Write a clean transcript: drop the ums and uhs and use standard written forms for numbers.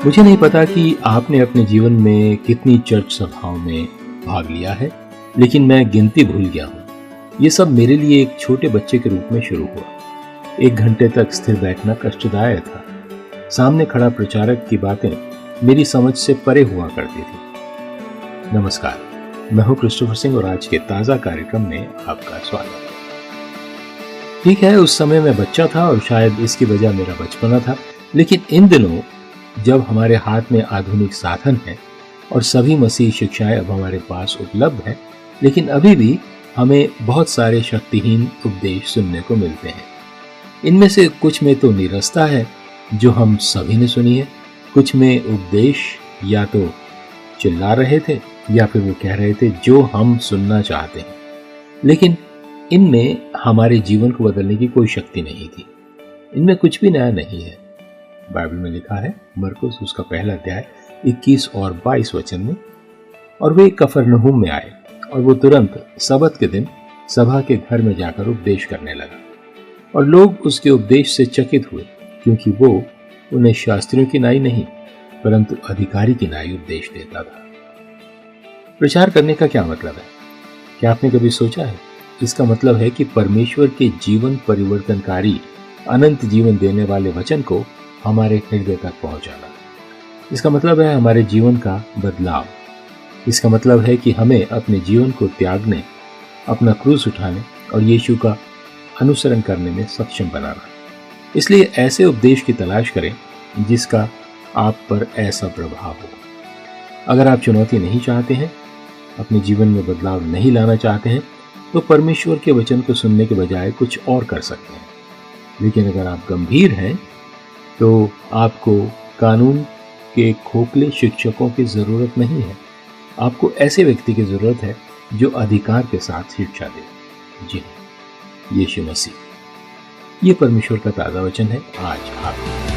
मुझे नहीं पता कि आपने अपने जीवन में कितनी चर्च सभाओं में भाग लिया है, लेकिन मैं गिनती भूल गया हूँ। ये सब मेरे लिए एक छोटे बच्चे के रूप में शुरू हुआ। 1 घंटे तक स्थिर बैठना कष्टदायक था। सामने खड़ा प्रचारक की बातें मेरी समझ से परे हुआ करती थी। नमस्कार, मैं हूँ क्रिस्टोफर सिंह और आज के ताज़ा कार्यक्रम में आपका स्वागत है। ठीक है, उस समय मैं बच्चा था और शायद इसकी वजह मेरा बचपना था, लेकिन इन दिनों जब हमारे हाथ में आधुनिक साधन हैं और सभी मसीह शिक्षाएं अब हमारे पास उपलब्ध हैं, लेकिन अभी भी हमें बहुत सारे शक्तिहीन उपदेश सुनने को मिलते हैं। इनमें से कुछ में तो नीरसता है जो हम सभी ने सुनी है, कुछ में उपदेश या तो चिल्ला रहे थे या फिर वो कह रहे थे जो हम सुनना चाहते हैं, लेकिन इनमें हमारे जीवन को बदलने की कोई शक्ति नहीं थी। इनमें कुछ भी नया नहीं है। बाइबल में लिखा है, मरकुस उसका पहला अध्याय 21 और 22 वचन में, और वे कफरनहूम में आए और वो तुरंत सबत के दिन सभा के घर में जाकर उपदेश करने लगा। और लोग उसके उपदेश से चकित हुए, क्योंकि वो उन्हें शास्त्रियों की नाई नहीं परंतु अधिकारी की नाई उपदेश देता था। प्रचार करने का क्या मतलब है? क्या आपने कभी सोचा है? इसका मतलब है कि परमेश्वर के जीवन परिवर्तनकारी अनंत जीवन देने वाले वचन को हमारे हृदय तक पहुंचाना। इसका मतलब है हमारे जीवन का बदलाव। इसका मतलब है कि हमें अपने जीवन को त्यागने, अपना क्रूस उठाने और यीशु का अनुसरण करने में सक्षम बनाना। इसलिए ऐसे उपदेश की तलाश करें जिसका आप पर ऐसा प्रभाव हो। अगर आप चुनौती नहीं चाहते हैं, अपने जीवन में बदलाव नहीं लाना चाहते हैं, तो परमेश्वर के वचन को सुनने के बजाय कुछ और कर सकते हैं। लेकिन अगर आप गंभीर हैं तो आपको कानून के खोखले शिक्षकों की जरूरत नहीं है। आपको ऐसे व्यक्ति की जरूरत है जो अधिकार के साथ शिक्षा दे। जी हाँ, यीशु मसीह। ये परमेश्वर का ताज़ा वचन है आज आपके